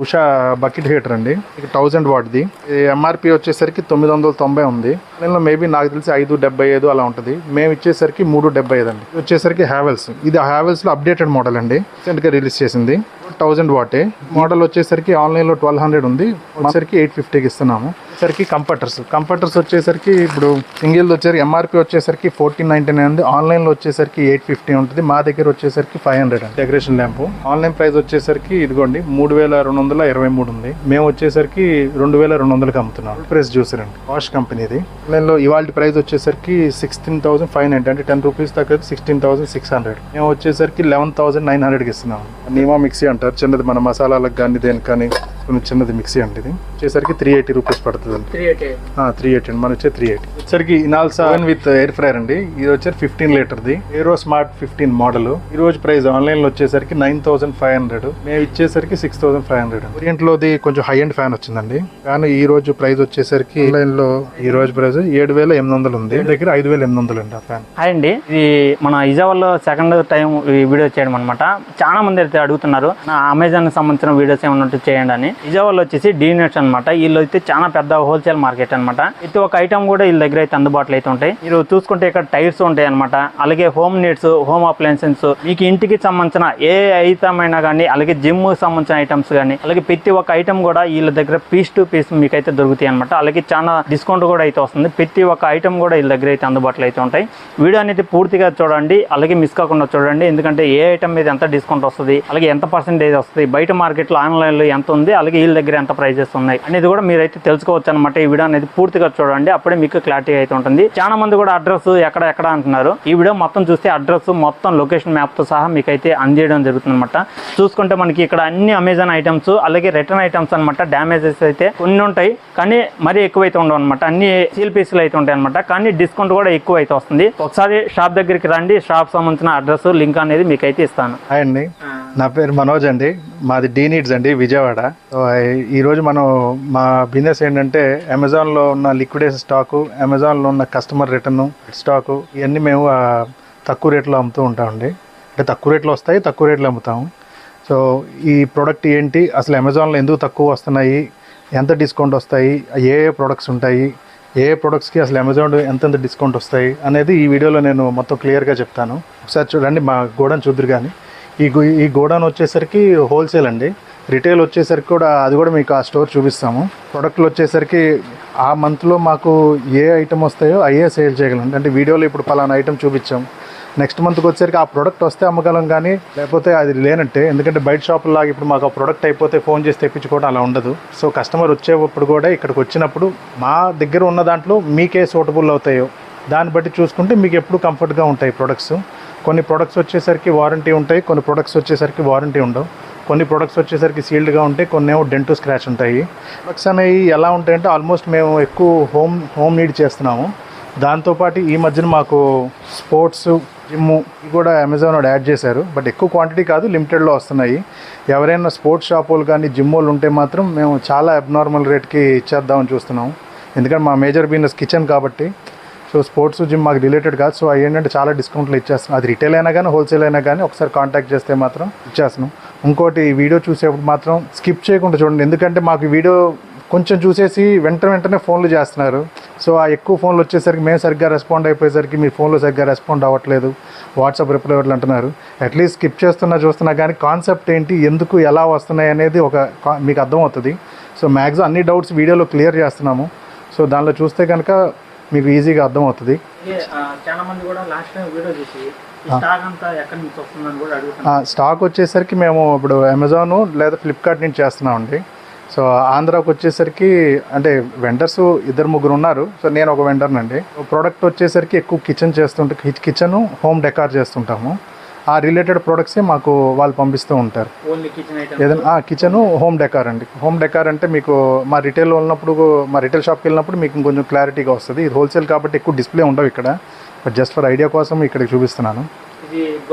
Usha bucket heater అండి, 1000 వాట్ది. MRP వచ్చేసరికి 990 ఉంది. నేను మేబీ నాకు తెలిసి 575 అలా ఉంటుంది. మేము ఇచ్చేసరికి 375 అండి. ఇది వచ్చేసరికి హ్యావెల్స్. ఇది హ్యావెల్స్ లో అప్డేటెడ్ మోడల్ అండి, రీసెంట్ గా రిలీజ్ చేసింది. 1000 వాటే మోడల్ వచ్చేసరికి ఆన్లైన్ లో 1200 ఉంది, వచ్చేసరికి 850కి ఇస్తున్నాము. వచ్చేసరికి కంఫర్టర్స్ వచ్చేసరికి ఇప్పుడు సింగిల్ వచ్చేసరికి ఎంఆర్పి వచ్చేసరికి 1499 ఉంది, ఆన్లైన్ లో వచ్చేసరికి 850 ఉంటుంది. మా దగ్గర వచ్చేసరికి 500 అండి. డెకరేషన్ ల్యాంప్ ఆన్లైన్ ప్రైస్ వచ్చేసరికి ఇదిగోండి 3223 ఉంది. మేము వచ్చేసరికి 2200కి అమ్ముతున్నాం. ప్రైస్ జ్యూసర్ అండి, వాష్ కంపెనీది. ఆన్లైన్ లో ఇవాళ ప్రైస్ వచ్చేసరికి 16,590 అంటే 10 రూపీస్ తగ్గదు, 16,600. మేము వచ్చేసరికి 11,900కి ఇస్తున్నాం. నీమా మిక్సీ అంటారు, చిన్నది మన మసాలాలకు కానీ దేనికి కానీ కొంచెం చిన్నది మిక్సీ అండి. ఇది వచ్చేసరికి 380 రూపీస్ పడుతుంది. 380 అండి, మన వచ్చే 380. వచ్చేసరికి ఇనాల్సా విత్ ఎయిర్ ఫ్రైర్ అండి. ఇది వచ్చేసి 15 లీటర్ది ఏరో స్మార్ట్ 15 మోడల్. ఈ రోజు ప్రైస్ ఆన్లైన్ లో వచ్చేసరికి 9,500, మేము ఇచ్చేసరికి 6,500. ఓరియంట్ లోది కొంచెం హై అండ్ ఫ్యాన్ వచ్చిందండి. కానీ ఈ రోజు ప్రైస్ వచ్చేసరికి ఆన్లైన్ లో ఈ రోజు ప్రైస్ 7,800 ఉంది, దగ్గర 5,800 అండి ఆ ఫ్యాన్. హాయ్ అండి, ఇది మన ఇజావాల్లో సెకండ్ టైం ఈ వీడియో చేయడం అనమాట. చాలా మంది అయితే అడుగుతున్నారు నా అమెజాన్ సంబంధించిన వీడియోస్ ఏమన్నట్టు చేయండి అని. ఇజావాల్లో వచ్చేసి డీనెట్స్ అనమాట. వీళ్ళు అయితే చాలా పెద్ద హోల్సేల్ మార్కెట్ అనమాట. ప్రతి ఒక్క ఐటమ్ కూడా వీళ్ళ దగ్గర అయితే అందుబాటులో అయితే ఉంటాయి. మీరు చూసుకుంటే ఇక్కడ టైర్స్ ఉంటాయి అనమాట, అలాగే హోమ్ నీడ్స్, హోమ్ అప్లయన్సెస్, మీకు ఇంటికి సంబంధించిన ఏ ఐటమ్ అయినా కానీ, అలాగే జిమ్ సంబంధించిన ఐటమ్స్ కానీ, అలాగే ప్రతి ఒక్క ఐటమ్ కూడా వీళ్ళ దగ్గర పీస్ టు పీస్ మీకు అయితే దొరుకుతాయి అనమాట. అలాగే చాలా డిస్కౌంట్ కూడా అయితే వస్తుంది. ప్రతి ఒక్క ఐటమ్ కూడా వీళ్ళ దగ్గర అయితే అందుబాటులో అయితే ఉంటాయి. వీడియో అనేది పూర్తిగా చూడండి, అలాగే మిస్ కాకుండా చూడండి. ఎందుకంటే ఏ ఐటమ్ మీద ఎంత డిస్కౌంట్ వస్తుంది, అలాగే ఎంత పర్సెంటేజ్ వస్తుంది, బయట మార్కెట్లో ఆన్లైన్లో ఎంత ఉంది, అలాగే వీళ్ళ దగ్గర ఎంత ప్రైజెస్ ఉన్నాయి అనేది కూడా మీరైతే తెలుసుకోవచ్చు అనమాట. ఈ వీడియో అనేది పూర్తిగా చూడండి, అప్పుడే మీకు క్లారిటీ అయితే ఉంటుంది. చాలా మంది కూడా అడ్రస్ ఎక్కడ అంటున్నారు. ఈ వీడియో మొత్తం చూస్తే అడ్రస్ మొత్తం లొకేషన్ మ్యాప్ తో సహా మీకు అయితే అందియడం జరుగుతుంది అనమాట. చూసుకుంటే మనకి ఇక్కడ అన్ని అమెజాన్ ఐటమ్స్, అలాగే రిటర్న్ ఐటమ్స్ అనమాట. డ్యామేజెస్ అయితే కొన్ని ఉంటాయి, కానీ మరీ ఎక్కువ అయితే ఉండవు అనమాట. అన్ని సీల్ పీసులు అయితే ఉంటాయి అనమాట, కానీ డిస్కౌంట్ కూడా ఎక్కువ అయితే వస్తుంది. ఒకసారి షాప్ దగ్గరికి రండి, షాప్ సంబంధించిన అడ్రస్ లింక్ అనేది మీకు అయితే ఇస్తాను. హాయ్ అండి, నా పేరు మనోజ్ అండి, మాది డీ నీడ్స్ అండి, విజయవాడ. ఈరోజు మనం మా బిజినెస్ ఏంటంటే అమెజాన్లో ఉన్న లిక్విడేషన్ స్టాకు, అమెజాన్లో ఉన్న కస్టమర్ రిటర్న్ స్టాకు, ఇవన్నీ మేము తక్కువ రేట్లో అమ్ముతూ ఉంటామండి. అంటే తక్కువ రేట్లో వస్తాయి, తక్కువ రేట్లో అమ్ముతాము. సో ఈ ప్రోడక్ట్ ఏంటి, అసలు అమెజాన్లో ఎందుకు తక్కువ వస్తున్నాయి, ఎంత డిస్కౌంట్ వస్తాయి, ఏ ప్రొడక్ట్స్ ఉంటాయి, ఏ ప్రొడక్ట్స్కి అసలు అమెజాన్ ఎంత డిస్కౌంట్ వస్తాయి అనేది ఈ వీడియోలో నేను మొత్తం క్లియర్గా చెప్తాను. ఒకసారి చూడండి, మా గోడౌన్ చూద్దరు. కానీ ఈ గోడౌన్ వచ్చేసరికి హోల్సేల్ అండి. రిటైల్ వచ్చేసరికి కూడా అది కూడా మీకు ఆ స్టోర్ చూపిస్తాము. ప్రొడక్ట్లు వచ్చేసరికి ఆ మంత్లో మాకు ఏ ఐటమ్ వస్తాయో అయ్యే సేల్ చేయగలం. అంటే వీడియోలో ఇప్పుడు పలానా ఐటమ్ చూపించాం, నెక్స్ట్ మంత్కి వచ్చేసరికి ఆ ప్రోడక్ట్ వస్తే అమ్మగలం, కానీ లేకపోతే అది లేనట్టే. ఎందుకంటే బయట షాపుల్లాగా ఇప్పుడు మాకు ఆ ప్రోడక్ట్ అయిపోతే ఫోన్ చేసి తెప్పించుకోవడం అలా ఉండదు. సో కస్టమర్ వచ్చేటప్పుడు కూడా ఇక్కడికి వచ్చినప్పుడు మా దగ్గర ఉన్న దాంట్లో మీకే సూటబుల్ అవుతాయో దాన్ని బట్టి చూసుకుంటే మీకు ఎప్పుడు కంఫర్ట్గా ఉంటాయి ప్రొడక్ట్స్. కొన్ని ప్రొడక్ట్స్ వచ్చేసరికి వారంటీ ఉంటాయి, కొన్ని ప్రొడక్ట్స్ వచ్చేసరికి వారంటీ ఉండవు. కొన్ని ప్రొడక్ట్స్ వచ్చేసరికి సీల్డ్గా ఉంటాయి, కొన్ని ఏమో డెంట్ స్క్రాచ్ ఉంటాయి. ప్రొడక్ట్స్ అనేవి ఎలా ఉంటాయంటే ఆల్మోస్ట్ మేము ఎక్కువ హోమ్ నీడ్ చేస్తున్నాము. దాంతోపాటు ఈ మధ్యన మాకు స్పోర్ట్స్, జిమ్ కూడా అమెజాన్ యాడ్ చేశారు. బట్ ఎక్కువ క్వాంటిటీ కాదు, లిమిటెడ్లో వస్తున్నాయి. ఎవరైనా స్పోర్ట్స్ షాప్ వాళ్ళు కానీ జిమ్ వాళ్ళు ఉంటే మాత్రం మేము చాలా అబ్నార్మల్ రేట్కి ఇచ్చేద్దామని చూస్తున్నాం. ఎందుకంటే మా మేజర్ బిజినెస్ కిచెన్ కాబట్టి. సో స్పోర్ట్స్, జిమ్ మాకు రిలేటెడ్ కాదు. సో అవి ఏంటంటే చాలా డిస్కౌంట్లు ఇచ్చేస్తున్నాం. అది రిటైల్ అయినా కానీ హోల్సేల్ అయినా కానీ ఒకసారి కాంటాక్ట్ చేస్తే మాత్రం ఇచ్చేస్తున్నాం. ఇంకోటి, ఈ వీడియో చూసేప్పుడు మాత్రం స్కిప్ చేయకుండా చూడండి. ఎందుకంటే మాకు ఈ వీడియో కొంచెం చూసేసి వెంటనే ఫోన్లు చేస్తున్నారు. సో ఆ ఎక్కువ ఫోన్లు వచ్చేసరికి మేము సరిగ్గా రెస్పాండ్ అయిపోయేసరికి మీ ఫోన్లో సరిగ్గా రెస్పాండ్ అవ్వట్లేదు, వాట్సాప్ రిప్లై అవ్వట్లు అంటున్నారు. అట్లీస్ట్ స్కిప్ చూస్తున్నా కానీ కాన్సెప్ట్ ఏంటి, ఎందుకు, ఎలా వస్తున్నాయి అనేది మీకు అర్థమవుతుంది. సో మ్యాక్సిమం అన్ని డౌట్స్ వీడియోలో క్లియర్ చేస్తున్నాము. సో దానిలో చూస్తే కనుక మీకు ఈజీగా అర్థమవుతుంది. స్టాక్ వచ్చేసరికి మేము ఇప్పుడు అమెజాన్ లేదా ఫ్లిప్కార్ట్ నుంచి చేస్తున్నామండి. సో ఆంధ్రాకి వచ్చేసరికి అంటే వెండర్స్ 2-3 ఉన్నారు. సో నేను ఒక వెండర్నండి. ప్రోడక్ట్ వచ్చేసరికి ఎక్కువ కిచెన్ హోమ్ డెకార్ చేస్తుంటాము. ఆ రిలేటెడ్ ప్రొడక్ట్సే మాకు వాళ్ళు పంపిస్తూ ఉంటారు. ఏదైనా కిచెన్ హోమ్ డెకార్ అండి. హోమ్ డెకార్ అంటే మీకు మా రిటైల్ షాప్కి వెళ్ళినప్పుడు మీకు కొంచెం క్లారిటీగా వస్తుంది. ఇది హోల్సేల్ కాబట్టి ఎక్కువ డిస్ప్లే ఉండవు ఇక్కడ. బట్ జస్ట్ ఫర్ ఐడియా కోసం ఇక్కడికి చూపిస్తున్నాను.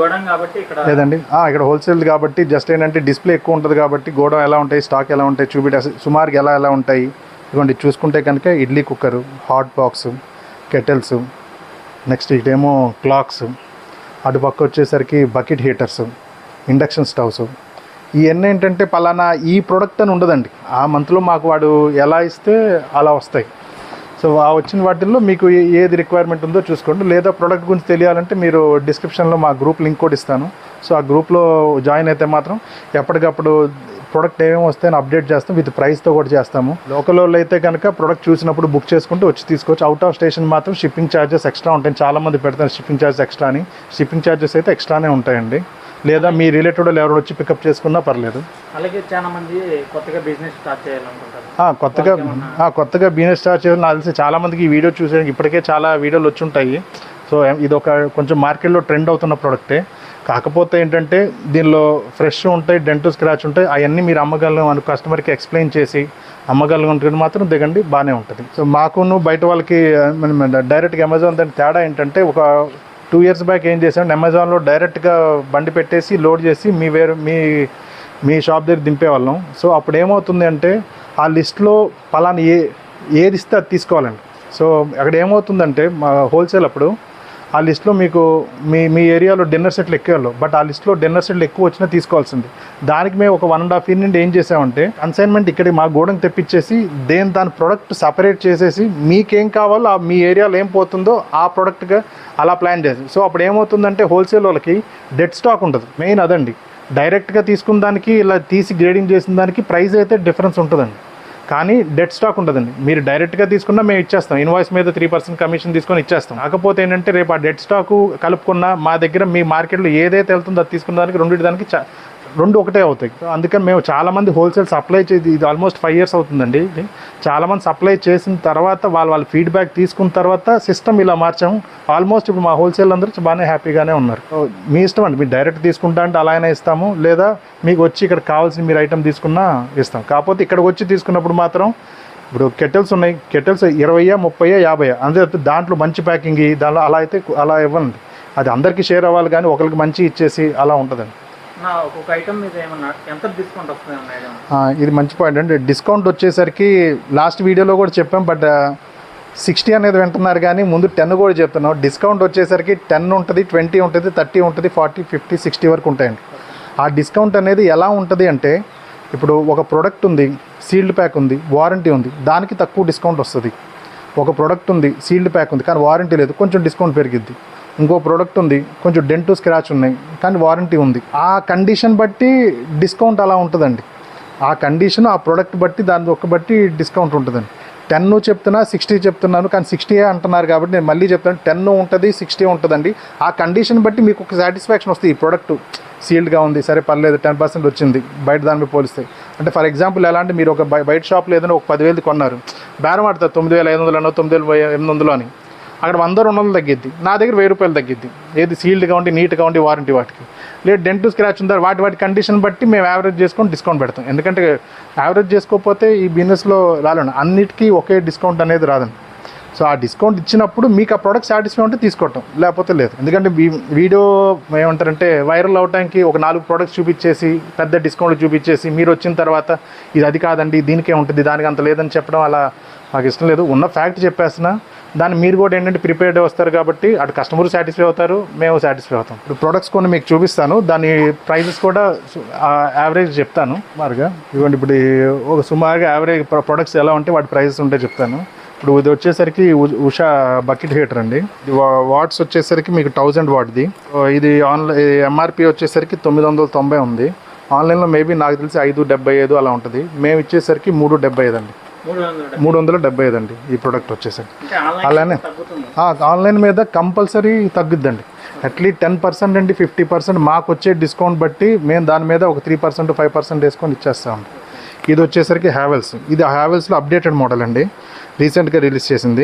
లేదండి, ఇక్కడ హోల్సేల్ కాబట్టి జస్ట్ ఏంటంటే డిస్ప్లే ఎక్కువ ఉంటుంది కాబట్టి గోడౌన్ ఎలా ఉంటాయి, స్టాక్ ఎలా ఉంటాయి సుమారుగా ఎలా ఉంటాయి. ఇదిగోండి చూసుకుంటే కనుక idli cooker, hot box, kettles, next ఇటేమో క్లాక్స్, అటుపక్క వచ్చేసరికి బకెట్ హీటర్స్, ఇండక్షన్ స్టవ్స్, ఇవన్నీ ఏంటంటే పలానా ఈ ప్రోడక్ట్ అని ఉండదండి. ఆ మంత్లో మాకు వాడు ఎలా ఇస్తే అలా వస్తాయి. సో ఆ వచ్చిన వాటిల్లో మీకు ఏది రిక్వైర్మెంట్ ఉందో చూసుకోండి. లేదా ప్రోడక్ట్ గురించి తెలియాలంటే మీరు డిస్క్రిప్షన్లో మా గ్రూప్ లింక్ కూడా ఇస్తాను. సో ఆ గ్రూప్లో జాయిన్ అయితే మాత్రం ఎప్పటికప్పుడు ప్రోడక్ట్ ఏమేమి వస్తాయని అప్డేట్ చేస్తాం, విత్ ప్రైస్తో కూడా చేస్తాము. లోకల్ వాళ్ళు అయితే కనుక ప్రోడక్ట్ చూసినప్పుడు బుక్ చేసుకుంటూ వచ్చి తీసుకోవచ్చు. అవుట్ ఆఫ్ స్టేషన్ మాత్రం షిప్పింగ్ ఛార్జెస్ ఎక్స్ట్రా ఉంటాయి. చాలామంది పెడతారు షిప్పింగ్ ఛార్జెస్ ఎక్స్ట్రా అని. షిప్పింగ్ ఛార్జెస్ అయితే ఎక్స్ట్రానే ఉంటాయండి. లేదా మీ రిలేటెడ్ వాళ్ళు ఎవరు వచ్చి పికప్ చేసుకున్నా పర్లేదు. అలాగే చాలా మంది కొత్తగా బిజినెస్ స్టార్ట్ చేయాలనుకుంటారు. కొత్తగా బిజినెస్ స్టార్ట్ చేయాలని నాకు తెలిసి చాలామందికి ఈ వీడియో చూసేందుకు ఇప్పటికే చాలా వీడియోలు వచ్చి ఉంటాయి. సో ఇది ఒక కొంచెం మార్కెట్లో ట్రెండ్ అవుతున్న ప్రోడక్టే. కాకపోతే ఏంటంటే దీనిలో ఫ్రెష్ ఉంటాయి, డెంట్ స్క్రాచ్ ఉంటాయి. అవన్నీ మీరు అమ్మగలను అని కస్టమర్కి ఎక్స్ప్లెయిన్ చేసి అమ్మగలుగుంటుంది మాత్రం దిగండి, బాగానే ఉంటుంది. సో మాకును బయట వాళ్ళకి డైరెక్ట్గా అమెజాన్ దాని తేడా ఏంటంటే, ఒక 2 years బ్యాక్ ఏం చేసాం, అమెజాన్లో డైరెక్ట్గా బండి పెట్టేసి లోడ్ చేసి మీ షాప్ దగ్గర దింపేవాళ్ళం. సో అప్పుడు ఏమవుతుంది అంటే ఆ లిస్ట్లో పలానా ఏది ఇస్తే అది తీసుకోవాలండి. సో అక్కడ ఏమవుతుందంటే మా హోల్సేల్ అప్పుడు ఆ లిస్ట్లో మీకు మీ ఏరియాలో డిన్నర్ సెట్లు ఎక్కువ, బట్ ఆ లిస్ట్లో డిన్నర్ సెట్లు ఎక్కువ వచ్చినా తీసుకోవాల్సింది. దానికి మేము ఒక 1.5 year నుండి ఏం చేసామంటే కన్సైన్మెంట్ ఇక్కడికి మా గోడకు తెప్పించేసి దాని ప్రోడక్ట్ సపరేట్ చేసేసి మీకేం కావాలో మీ ఏరియాలో ఏం పోతుందో ఆ ప్రోడక్ట్గా అలా ప్లాన్ చేసి. సో అప్పుడు ఏమవుతుందంటే హోల్సేల్ వాళ్ళకి డెడ్ స్టాక్ ఉంటుంది. మెయిన్ అదండి. డైరెక్ట్గా తీసుకున్న దానికి ఇలా తీసి గ్రేడింగ్ చేసిన దానికి ప్రైస్ అయితే డిఫరెన్స్ ఉంటుందండి, కానీ డెడ్ స్టాక్ ఉండదండి. మీరు డైరెక్ట్గా తీసుకున్నా మేము ఇచ్చేస్తాం, ఇన్వాయిస్ మీద 3% కమిషన్ తీసుకొని ఇచ్చేస్తాం. కాకపోతే ఏంటంటే రేపు ఆ డెడ్ స్టాకు కలుపుకున్న మా దగ్గర మీ మార్కెట్లో ఏదైతే వెళ్తుందో అది తీసుకున్న దానికి రెండింటి రెండు ఒకటే అవుతాయి. అందుకని మేము చాలామంది హోల్సేల్ సప్లై ఇది ఆల్మోస్ట్ 5 years అవుతుందండి. చాలామంది సప్లై చేసిన తర్వాత వాళ్ళ ఫీడ్బ్యాక్ తీసుకున్న తర్వాత సిస్టమ్ ఇలా మార్చాము. ఆల్మోస్ట్ ఇప్పుడు మా హోల్సేల్ అందరూ బాగానే హ్యాపీగానే ఉన్నారు. మీ ఇష్టం అండి, మీరు డైరెక్ట్ తీసుకుంటా అంటే అలా అయినా ఇస్తాము, లేదా మీకు వచ్చి ఇక్కడ కావాల్సిన మీరు ఐటమ్ తీసుకున్నా ఇస్తాం. కాకపోతే ఇక్కడికి వచ్చి తీసుకున్నప్పుడు మాత్రం ఇప్పుడు కెటిల్స్ ఉన్నాయి, కెటిల్స్ 20, 30, 50 అంతే. దాంట్లో మంచి ప్యాకింగ్ దానిలో అలా అయితే అలా ఇవ్వండి. అది అందరికీ షేర్ అవ్వాలి, కానీ ఒకరికి మంచి ఇచ్చేసి అలా ఉంటుందండి. ఒక్కొక్క ఐటమ్ మీద ఏమన్నా ఎంత డిస్కౌంట్ వస్తుంది? ఇది మంచి పాయింట్ అండి. డిస్కౌంట్ వచ్చేసరికి లాస్ట్ వీడియోలో కూడా చెప్పాం, బట్ 60 అనేది వింటున్నారు, కానీ ముందు 10 కూడా చెప్తున్నాం. డిస్కౌంట్ వచ్చేసరికి 10 ఉంటుంది, 20 ఉంటుంది, 30 ఉంటుంది, 40, 50, 60 వరకు ఉంటాయండి. ఆ డిస్కౌంట్ అనేది ఎలా ఉంటుంది అంటే, ఇప్పుడు ఒక ప్రోడక్ట్ ఉంది, సీల్డ్ ప్యాక్ ఉంది, వారంటీ ఉంది, దానికి తక్కువ డిస్కౌంట్ వస్తుంది. ఒక ప్రోడక్ట్ ఉంది, సీల్డ్ ప్యాక్ ఉంది, కానీ వారంటీ లేదు, కొంచెం డిస్కౌంట్ పెరిగిద్ది. ఇంకో ప్రోడక్ట్ ఉంది, కొంచెం డెంట్ స్క్రాచ్ ఉన్నాయి, కానీ వారంటీ ఉంది. ఆ కండిషన్ బట్టి డిస్కౌంట్ అలా ఉంటుందండి. ఆ కండిషన్, ఆ ప్రోడక్ట్ బట్టి, దాని ఒక్క బట్టి డిస్కౌంట్ ఉంటుందండి. 10 చెప్తున్నా, 60 చెప్తున్నాను, కానీ 60 అంటున్నారు కాబట్టి నేను మళ్ళీ చెప్తాను, 10 ఉంటుంది, 60 ఉంటుందండి. ఆ కండిషన్ బట్టి మీకు ఒక సాటిస్ఫాక్షన్ వస్తుంది. ఈ ప్రోడక్ట్ సీల్డ్గా ఉంది, సరే పర్లేదు, 10% వచ్చింది బయట దాని మీద పోలిస్తే. అంటే ఫర్ ఎగ్జాంపుల్ ఎలా అంటే, మీరు ఒక బయట షాప్లో ఏదైనా ఒక 10,000 కొన్నారు, బేరం ఆడతారు 9,500 అనో 9,800 అని. అక్కడ 100-200 తగ్గిద్ది, నా దగ్గర 1000 రూపాయలు తగ్గిద్ది. ఏది సీల్డ్గా ఉండి నీట్గా ఉండి వారంటీ వాటికి. లేదు డెంట్ స్క్రాచ్ ఉందా, వాటి కండిషన్ బట్టి మేము యావరేజ్ చేసుకొని డిస్కౌంట్ పెడతాం. ఎందుకంటే యావరేజ్ చేసుకోకపోతే ఈ బిజినెస్లో రాలండి, అన్నిటికీ ఒకే డిస్కౌంట్ అనేది రాదండి. సో ఆ డిస్కౌంట్ ఇచ్చినప్పుడు మీకు ఆ ప్రోడక్ట్ సాటిస్ఫై ఉంటే తీసుకోవటం, లేకపోతే లేదు. ఎందుకంటే వీడియో ఏమంటారంటే వైరల్ అవడానికి ఒక 4 ప్రోడక్ట్స్ చూపించేసి పెద్ద డిస్కౌంట్ చూపించేసి మీరు వచ్చిన తర్వాత ఇది అది కాదండి, దీనికే ఉంటుంది, దానికి అంత లేదని చెప్పడం అలా మాకు ఇష్టం లేదు. ఉన్న ఫ్యాక్ట్ చెప్పేస్తున్నా, దాన్ని మీరు కూడా ఏంటంటే ప్రిపేర్డ్ వస్తారు కాబట్టి అటు కస్టమర్ సాటిస్ఫై అవుతారు, మేము సాటిస్ఫై అవుతాం. ఇప్పుడు ప్రొడక్ట్స్ కొన్ని మీకు చూపిస్తాను, దాని ప్రైజెస్ కూడా యావరేజ్ చెప్తాను సుమారుగా. ఇవ్వండి, ఇప్పుడు ఒక సుమారుగా యావరేజ్ ప్రొడక్ట్స్ ఎలా ఉంటే వాటి ప్రైజెస్ ఉంటే చెప్తాను. ఇప్పుడు ఇది వచ్చేసరికి ఉషా బకెట్ హీటర్ అండి. ఇది వాట్స్ వచ్చేసరికి మీకు 1000 వాట్ది. ఇది ఆన్లైన్ ఎంఆర్పి వచ్చేసరికి 990 ఉంది. ఆన్లైన్లో మేబీ నాకు తెలిసి 575 అలా ఉంటుంది. మేము ఇచ్చేసరికి 375 అండి, 375 అండి ఈ ప్రోడక్ట్ వచ్చేసరికి. అలానే ఆన్లైన్ మీద కంపల్సరీ తగ్గుద్దండి, అట్లీస్ట్ 10% అండి, 50%. మాకు వచ్చే డిస్కౌంట్ బట్టి మేము దాని మీద ఒక 3%, 5% వేసుకొని ఇచ్చేస్తామండి. ఇది వచ్చేసరికి హ్యావెల్స్. ఇది హ్యావెల్స్లో అప్డేటెడ్ మోడల్ అండి, రీసెంట్గా రిలీజ్ చేసింది.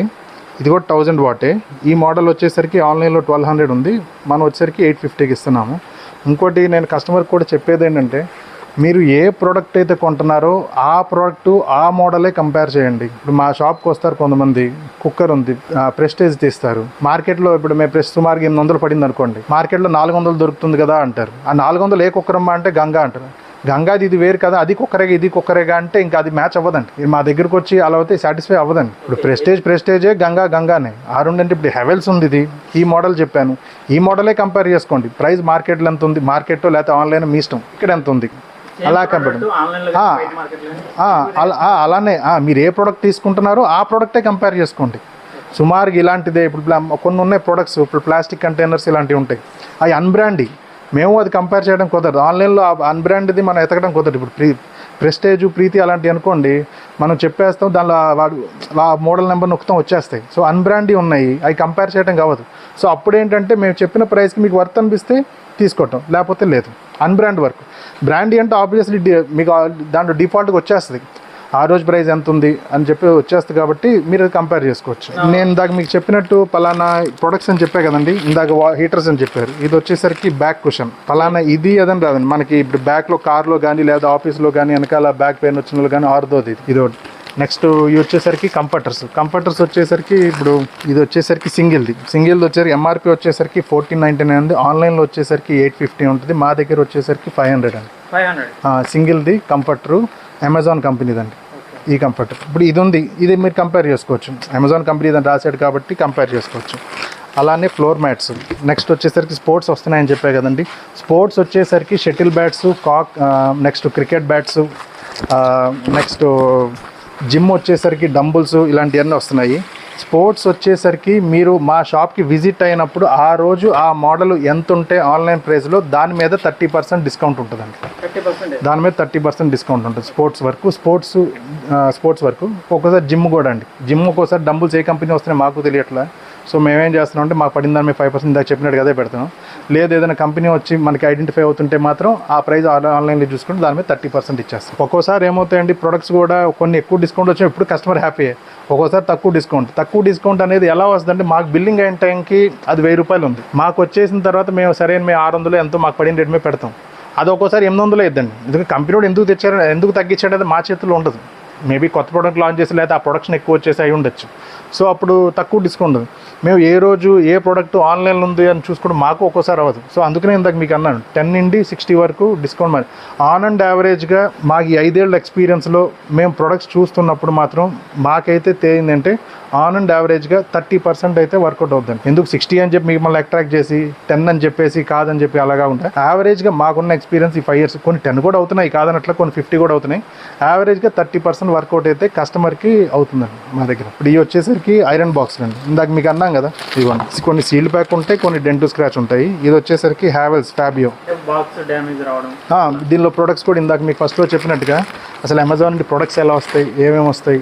ఇది కూడా 1000 వాటే. ఈ మోడల్ వచ్చేసరికి ఆన్లైన్లో 1200 ఉంది, మనం వచ్చేసరికి 850కి ఇస్తున్నాము. ఇంకోటి నేను కస్టమర్కి కూడా చెప్పేది ఏంటంటే, మీరు ఏ ప్రోడక్ట్ అయితే కొంటున్నారో ఆ ప్రోడక్ట్ ఆ మోడలే కంపేర్ చేయండి. ఇప్పుడు మా షాప్కి వస్తారు కొంతమంది, కుక్కర్ ఉంది, ప్రెస్టేజ్ తీస్తారు. మార్కెట్లో ఇప్పుడు మేము ప్రెస్ సుమారుగా 800 పడింది అనుకోండి, మార్కెట్లో 400 దొరుకుతుంది కదా అంటారు. ఆ 400 ఏ కుక్కర్ అమ్మా అంటే గంగా అంటారు. గంగాది ఇది వేరు కదా, అది కుక్కరేగా ఇది కుక్కరేగా అంటే ఇంకా అది మ్యాచ్ అవ్వదండి. మీరు మా దగ్గరకు వచ్చి అలా అయితే సాటిస్ఫై అవ్వదండి. ఇప్పుడు ప్రెస్టేజే, గంగానే. ఆ రెండంటే ఇప్పుడు హెవెల్స్ ఉంది, ఇది ఈ మోడల్ చెప్పాను, ఈ మోడలే కంపేర్ చేసుకోండి. ప్రైస్ మార్కెట్లో ఎంత ఉంది, మార్కెట్లో లేకపోతే ఆన్లైన్ మీ ఇష్టం, ఇక్కడ ఎంత ఉంది. అలా కంపేర్ అలానే మీరు ఏ ప్రోడక్ట్ తీసుకుంటున్నారో ఆ ప్రోడక్టే కంపేర్ చేసుకోండి. సుమారుగా ఇలాంటిదే ఇప్పుడు కొన్ని ఉన్నాయి ప్రొడక్ట్స్, ఇప్పుడు ప్లాస్టిక్ కంటైనర్స్ ఇలాంటివి ఉంటాయి, అవి అన్బ్రాండ్. మేము అది కంపేర్ చేయడం కుదరదు. ఆన్లైన్లో అన్బ్రాండ్ది మనం ఎతకడం కుదరదు. ఇప్పుడు ప్రెస్టేజ్, ప్రీతి అలాంటివి అనుకోండి, మనం చెప్పేస్తాం, దానిలో వాడు మోడల్ నెంబర్ నొక్కుతాం, వచ్చేస్తాయి. సో అన్బ్రాండ్వి ఉన్నాయి, అవి కంపేర్ చేయడం కావదు. సో అప్పుడు ఏంటంటే మేము చెప్పిన ప్రైస్కి మీకు వర్త్ అనిపిస్తే తీసుకోవటం, లేకపోతే లేదు. Unbrand work. బ్రాండ్ అంటే ఆబ్వియస్లీ మీకు దాంట్లో డిఫాల్ట్గా వచ్చేస్తుంది, ఆ రోజు ప్రైస్ ఎంత ఉంది అని చెప్పి వచ్చేస్తుంది, కాబట్టి మీరు కంపేర్ చేసుకోవచ్చు. నేను ఇందాక మీకు చెప్పినట్టు పలానా ప్రొడక్ట్స్ అని చెప్పే కదండి, ఇందాక హీటర్స్ అని చెప్పారు. ఇది వచ్చేసరికి బ్యాక్ కుషన్, పలానా ఇది అదని రాదండి మనకి. ఇప్పుడు బ్యాక్లో కార్లో కానీ లేదా ఆఫీస్లో కానీ వెనకాల బ్యాక్ పెయిన్ వచ్చిన వాళ్ళు కానీ ఆర్దోది ఇది ఒకటి. నెక్స్ట్ ఇవి వచ్చేసరికి కంఫర్టర్స్ వచ్చేసరికి ఇప్పుడు ఇది వచ్చేసరికి సింగిల్ది వచ్చేసరికి ఎంఆర్పి వచ్చేసరికి 1499 ఉంది. ఆన్లైన్లో వచ్చేసరికి 850 ఉంటుంది. మా దగ్గర వచ్చేసరికి 500 అండి. సింగిల్ది కంఫర్టరు, అమెజాన్ కంపెనీదండి ఈ కంఫర్టర్. ఇప్పుడు ఇది ఉంది, ఇది మీరు కంపేర్ చేసుకోవచ్చు. అమెజాన్ కంపెనీ దాన్ని రాశాడు కాబట్టి కంపేర్ చేసుకోవచ్చు. అలానే ఫ్లోర్ మ్యాట్స్. నెక్స్ట్ వచ్చేసరికి స్పోర్ట్స్ వస్తున్నాయని చెప్పే కదండి. స్పోర్ట్స్ వచ్చేసరికి shuttle bats, next cricket bats, next gym వచ్చేసరికి డంబుల్స్, ఇలాంటివన్నీ వస్తున్నాయి. స్పోర్ట్స్ వచ్చేసరికి మీరు మా షాప్కి విజిట్ అయినప్పుడు ఆ రోజు ఆ మోడల్ ఎంత ఉంటే ఆన్లైన్ ప్రైస్లో దాని మీద 30% డిస్కౌంట్ ఉంటుందండి. దాని మీద 30% డిస్కౌంట్ ఉంటుంది. స్పోర్ట్స్ వర్క్ ఒక్కోసారి జిమ్ కూడా అండి. జిమ్ ఒక్కోసారి డంబుల్స్ ఏ కంపెనీ వస్తున్నాయి మాకు తెలియట్లా. సో మేమేం చేస్తున్నాం అంటే మాకు పడిన దాని మీద 5% దాకా చెప్పినట్టు అదే పెడతాం. లేదు ఏదైనా కంపెనీ వచ్చి మనకి ఐడెంటిఫై అవుతుంటే మాత్రం ఆ ప్రైస్ ఆన్లైన్లో చూసుకుంటే దాని మీద 30% ఇచ్చేస్తాం. ఒక్కోసారి ఏమవుతాయండి, ప్రొడక్ట్స్ కూడా కొన్ని ఎక్కువ డిస్కౌంట్ వచ్చినా ఇప్పుడు కస్టమర్ హ్యాపీ, ఒక్కోసారి తక్కువ డిస్కౌంట్ అనేది ఎలా వస్తుందంటే మాకు బిల్లింగ్ అయిన టైంకి అది 1000 రూపాయలు ఉంది, మాకు వచ్చేసిన తర్వాత మేము సరైన 600 ఎంతో మాకు పడిన రేట్ మీద పెడతాం. అది ఒక్కోసారి 800 ఇద్దండి. ఎందుకంటే కంపెనీ కూడా ఎందుకు తగ్గించాడో మా చేతుల్లో ఉండదు. మేబీ కొత్త ప్రోడక్ట్ లాంచ్ చేసి లేదా ఆ ప్రొడక్షన్ ఎక్కువ వచ్చేసి అయి ఉండొచ్చు. సో అప్పుడు తక్కువ డిస్కౌంట్ ఉంది. మేము ఏ రోజు ఏ ప్రోడక్ట్ ఆన్లైన్లో ఉంది అని చూసుకోవడం మాకు ఒక్కోసారి అవ్వదు. సో అందుకనే ఇందాక మీకు అన్నాను 10 నుండి 60 వరకు డిస్కౌంట్. మరి ఆన్ అండ్ యావరేజ్గా మాకు ఈ 5 ఏళ్ళ ఎక్స్పీరియన్స్లో మేము ప్రొడక్ట్స్ చూస్తున్నప్పుడు మాత్రం మాకైతే తేలిందంటే ఆన్ అండ్ యావరేజ్గా 30% అయితే వర్కౌట్ అవుతుంది. ఎందుకు 60 అని చెప్పి మిమ్మల్ని అట్రాక్ట్ చేసి 10 అని చెప్పేసి కాదని చెప్పి అలాగా ఉంటాయి. యావరేజ్గా మాకున్న ఎక్స్పీరియన్స్ ఈ 5 ఇయర్స్ కొన్ని 10 కూడా అవుతున్నాయి కాదనట్లా, కొన్ని 50 కూడా అవుతున్నాయి. యావరేజ్గా 30% వర్కౌట్ అయితే కస్టమర్కి అవుతుందండి మా దగ్గర. ఇప్పుడు ఇవి వచ్చేసరికి ఐరన్ బాక్స్ అండి. ఇందాక మీకు అన్నాం కదా, ఇవ్వండి కొన్ని సీల్ ప్యాక్ ఉంటాయి, కొన్ని డెంటు స్క్రాచ్ ఉంటాయి. ఇది వచ్చేసరికి హ్యావెల్స్ ఫ్యాబియో బాక్స్ డ్యామేజ్ రావడం. దీనిలో ప్రొడక్ట్స్ కూడా ఇందాక మీకు ఫస్ట్లో చెప్పినట్టుగా అసలు అమెజాన్ నుండి ప్రొడక్ట్స్ ఎలా వస్తాయి, ఏమేమి వస్తాయి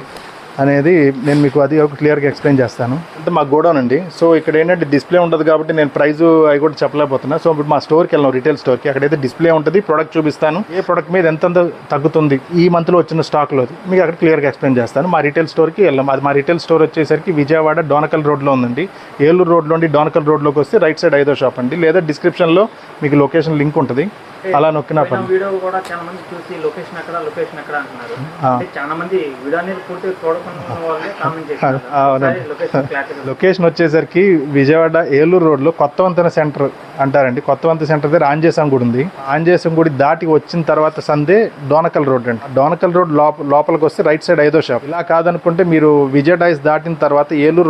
అనేది నేను మీకు అది ఒక క్లియర్గా ఎక్స్ప్లెయిన్ చేస్తాను. అంటే మా గోడౌన్ అండి. సో ఇక్కడ ఏంటంటే డిస్ప్లే ఉంటుంది కాబట్టి నేను ప్రైస్ అవి కూడా చెప్పలేకపోతున్నా. సో ఇప్పుడు మా స్టోర్కి వెళ్ళాం, రిటైల్ స్టోర్కి, అక్కడైతే డిస్ప్లే ఉంటుంది, ప్రోడక్ట్ చూపిస్తాను, ఏ ప్రోడక్ట్ మీద ఎంత తగ్గుతుంది ఈ మంత్లో వచ్చిన స్టాక్లో మీకు అక్కడ క్లియర్గా ఎక్స్ప్లెయిన్ చేస్తాను. మా రిటైల్ స్టోర్కి వెళ్ళాం. అది మా రిటైల్ స్టోర్ వచ్చేసరికి విజయవాడ డోనకల్ రోడ్లో ఉందండి. ఏలూరు రోడ్లో ఉండి డోనకల్ రోడ్లోకి వస్తే రైట్ సైడ్ 5వ షాప్ అండి. లేదా డిస్క్రిప్షన్లో మీకు లొకేషన్ లింక్ ఉంటుంది, అలా నొక్కినా వీడియో కూడా చాలా మంది చూసి లొకేషన్ ఎక్కడ అంటున్నారు. చాలా మంది వీడియో అనేది పూర్తి చూడకుండా వాళ్ళే కామెంట్ చేశారు. లొకేషన్ వచ్చేసరికి విజయవాడ ఏలూరు రోడ్లో కొత్త వంతెన సెంటర్ అంటారండి. కొత్త వంతెన సెంటర్ దగ్గర ఆంజనేయం గుడి ఉంది. ఆంజనేయం గుడి దాటి వచ్చిన తర్వాత సందే డోనకల్ రోడ్ అండి. డోనకల్ రోడ్ లోపలికి వస్తే రైట్ సైడ్ 5వ షాప్. ఇలా కాదనుకుంటే మీరు విజయ డైస్ దాటిన తర్వాత ఏలూరు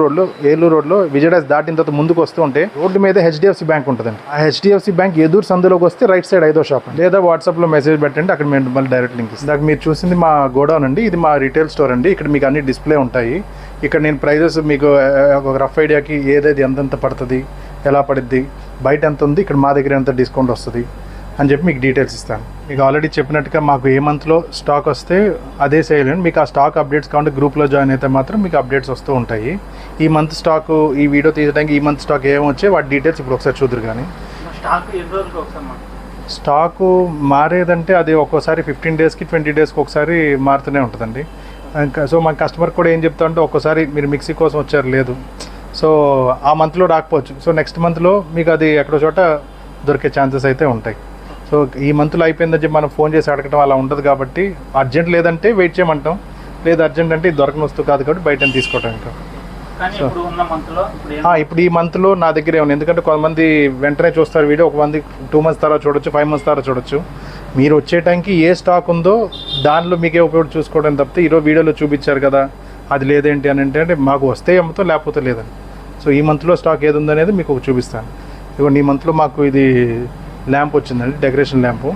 రోడ్లో విజయ డైస్ దాటిన తర్వాత ముందుకు వస్తూ ఉంటే రోడ్డు మీద హెచ్డిఎఫ్సి బ్యాంక్ ఉంటుందండి. ఆ హెచ్డిఎఫ్సి బ్యాంక్ ఎదురు సందులోకి వస్తే రైట్ సైడ్ 5వ షాప్. లేదా వాట్సాప్లో మెసేజ్ పెట్టండి, అక్కడ మేము మళ్ళీ డైరెక్ట్ లింక్ ఇస్తాం. ఇందాక మీరు చూసింది మా గోడౌన్ అండి. ఇది మా రిటైల్ స్టోర్ అండి. ఇక్కడ మీకు అన్ని డిస్ప్లే ఉంటాయి. ఇక్కడ నేను ప్రైజెస్ మీకు ఒక రఫ్ ఐడియాకి ఏదైతే ఎంతెంత పడుతుంది, ఎలా పడుద్ది, బయట ఎంత ఉంది, ఇక్కడ మా దగ్గర ఎంత డిస్కౌంట్ వస్తుంది అని చెప్పి మీకు డీటెయిల్స్ ఇస్తాను. మీకు ఆల్రెడీ చెప్పినట్టుగా మాకు ఏ మంత్లో స్టాక్ వస్తే అదే సేల్. మీకు ఆ స్టాక్ అప్డేట్స్ కావాలంటే గ్రూప్లో జాయిన్ అయితే మాత్రం మీకు అప్డేట్స్ వస్తూ ఉంటాయి. ఈ మంత్ స్టాక్ ఈ వీడియో తీయడానికి ఈ మంత్ స్టాక్ ఏమొచ్చాయి వాటి డీటెయిల్స్ ఇప్పుడు ఒకసారి చూద్దరు. కానీ స్టాకు మారేదంటే అది ఒక్కోసారి 15 డేస్కి 20 డేస్కి ఒకసారి మారుతూనే ఉంటుందండి. ఇంకా సో మన కస్టమర్ కూడా ఏం చెప్తా అంటే ఒక్కోసారి మీరు మిక్సీ కోసం వచ్చారు, లేదు సో ఆ మంత్లో రాకపోవచ్చు, సో నెక్స్ట్ మంత్లో మీకు అది ఎక్కడో చోట దొరికే ఛాన్సెస్ అయితే ఉంటాయి. సో ఈ మంత్లో అయిపోయిందని చెప్పి మనం ఫోన్ చేసి అడగటం అలా ఉండదు. కాబట్టి అర్జెంట్ లేదంటే వెయిట్ చేయమంటాం, లేదు అర్జెంట్ అంటే దొరకని వస్తువు కాదు కాబట్టి బయట తీసుకోవటం. ఇంకా ఇప్పుడు ఈ మంత్లో నా దగ్గర ఏమన్నా, ఎందుకంటే కొంతమంది వెంటనే చూస్తారు వీడియో, ఒక మంది 2 మంత్స్ తర్వాత చూడొచ్చు, 5 మంత్స్ తర్వాత చూడొచ్చు. మీరు వచ్చే టైంకి ఏ స్టాక్ ఉందో దానిలో మీకే ఉపయోగం చూసుకోవడం తప్పితే ఈరోజు వీడియోలో చూపించారు కదా అది లేదేంటి అని అంటే మాకు వస్తే అమ్ముతాం, లేకపోతే లేదని. సో ఈ మంత్లో స్టాక్ ఏది ఉందనేది మీకు చూపిస్తాను. ఇదిగోండి ఈ మంత్లో మాకు ఇది ల్యాంప్ వచ్చిందండి, డెకరేషన్ ల్యాంపు.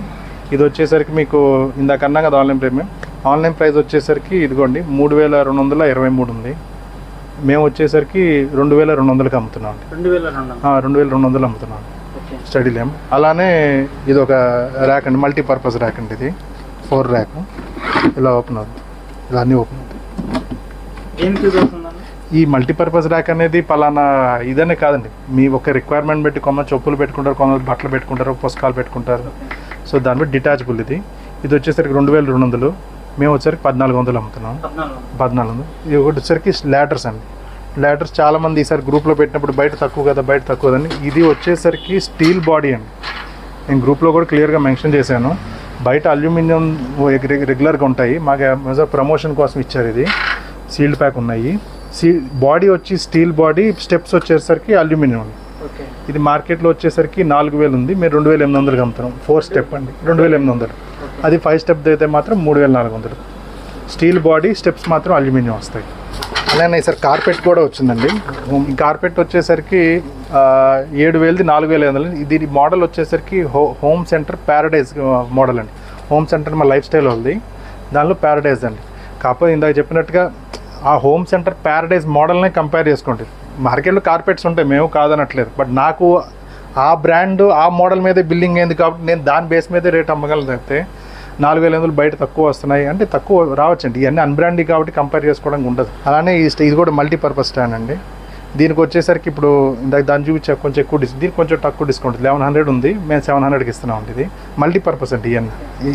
ఇది వచ్చేసరికి మీకు ఇందాక అన్నా కదా ఆన్లైన్ ప్రైస్ వచ్చేసరికి ఇదిగోండి 3223 ఉంది. మేము వచ్చేసరికి 2200కి అమ్ముతున్నాం. 2200 అమ్ముతున్నాం స్టడీ ల్యాంప్. అలానే ఇది ఒక ర్యాక్ అండి, మల్టీపర్పస్ ర్యాక్ అండి. ఇది 4 ర్యాక్ ఇలా ఓపెన్ అవుతుంది, ఇలా అన్నీ ఓపెన్ అవుతాయి. ఈ మల్టీపర్పస్ ర్యాక్ అనేది పలానా ఇదనే కాదండి, మీ ఒక రిక్వైర్మెంట్ బట్టి కొంతమంది చెప్పులు పెట్టుకుంటారు, కొంతమంది బట్టలు పెట్టుకుంటారు, పుస్తకాలు పెట్టుకుంటారు. సో దాని బట్టి డిటాచబుల్. ఇది వచ్చేసరికి 2200, మేము వచ్చేసరికి 1400 అమ్ముతున్నాం. 1400. ఇది ఒకటి వచ్చేసరికి ల్యాడర్స్ అండి. ల్యాడర్స్ చాలామంది ఈసారి గ్రూప్లో పెట్టినప్పుడు బయట తక్కువ కదని, ఇది వచ్చేసరికి స్టీల్ బాడీ అండి. నేను గ్రూప్లో కూడా క్లియర్గా మెన్షన్ చేశాను. బయట అల్యూమినియం రెగ్యులర్గా ఉంటాయి, మాకు ప్రమోషన్ కోసం ఇచ్చారు. ఇది సీల్డ్ ప్యాక్ ఉన్నాయి. బాడీ వచ్చి స్టీల్ బాడీ, స్టెప్స్ వచ్చేసరికి అల్యూమినియం అండి. ఇది మార్కెట్లో వచ్చేసరికి 4000 ఉంది, మేము 2800కి అమ్ముతున్నాం. 4 స్టెప్ అండి 2800. అది 5 స్టెప్ అయితే మాత్రం 3400. స్టీల్ బాడీ, స్టెప్స్ మాత్రం అల్యూమినియం వస్తాయి. అలానే సార్ కార్పెట్ కూడా వచ్చిందండి. ఈ కార్పెట్ వచ్చేసరికి 7000ది 4500. ఇది మోడల్ వచ్చేసరికి హోమ్ సెంటర్ ప్యారడైజ్ మోడల్ అండి. హోమ్ సెంటర్ మా లైఫ్ స్టైల్ ఉంది, దానిలో ప్యారడైజ్ అండి. కాకపోతే ఇందాక చెప్పినట్టుగా ఆ హోమ్ సెంటర్ ప్యారడైజ్ మోడల్నే కంపేర్ చేసుకోండి. మార్కెట్లో కార్పెట్స్ ఉంటాయి, మేము కాదనట్లేదు. బట్ నాకు ఆ బ్రాండ్ ఆ మోడల్ మీదే బిల్లింగ్ అయింది కాబట్టి నేను దాని బేస్ మీదే రేట్ అమ్మగలను. అయితే 4500 బయట తక్కువ వస్తున్నాయి అంటే తక్కువ రావచ్చండి. ఇవన్నీ అన్బ్రాండ్ కాబట్టి కంపేర్ చేసుకోవడానికి ఉండదు. అలానే ఇది కూడా మల్టీపర్పస్ స్టాండ్ అండి. దీనికి వచ్చేసరికి ఇప్పుడు ఇందాక దాన్ని చూపించా కొంచెం ఎక్కువ దీనికి కొంచెం తక్కువ డిస్కౌంట్ 1100 ఉంది, మేము 700కి ఇస్తున్నాం అండి. ఇది మల్టీపర్పస్ అండి.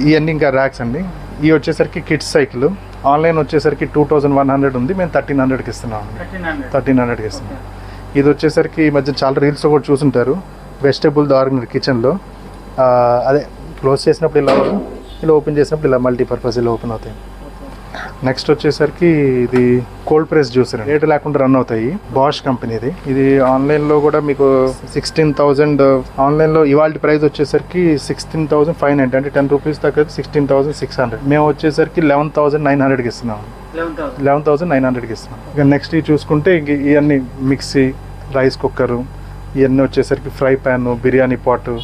ఇవన్నీ ఇంకా ర్యాక్స్ అండి. ఇవి వచ్చేసరికి కిడ్స్ సైకిల్. ఆన్లైన్ వచ్చేసరికి 2100 ఉంది, మేము 1300కి ఇస్తున్నాం. 1300కి ఇస్తున్నాం. ఇది వచ్చేసరికి ఈ మధ్య చాలా రీల్స్లో కూడా చూసుంటారు, వెజిటేబుల్ ఆర్గనరీ కిచెన్లో. అదే క్లోజ్ చేసినప్పుడు ఇలా ఓపెన్ చేసినప్పుడు ఇలా మల్టీపర్పస్ ఇలా ఓపెన్ అవుతాయి. నెక్స్ట్ వచ్చేసరికి ఇది కోల్డ్ ప్రెస్ జ్యూసర్, రేటు లేకుండా రన్ అవుతాయి. బాష్ కంపెనీది. ఇది ఆన్లైన్లో కూడా మీకు 16,000. ఆన్లైన్లో ఇవాళ ప్రైస్ వచ్చేసరికి 16,590, అంటే 10 రూపీస్ తగ్గ 16,600. మేము వచ్చేసరికి 11,900కి ఇస్తున్నాం. 11,900కి ఇస్తున్నాం. ఇక నెక్స్ట్ ఇవి చూసుకుంటే ఇంక ఇవన్నీ మిక్సీ, రైస్ కుక్కరు, ఇవన్నీ వచ్చేసరికి ఫ్రై ప్యాన్, బిర్యానీ పాటు,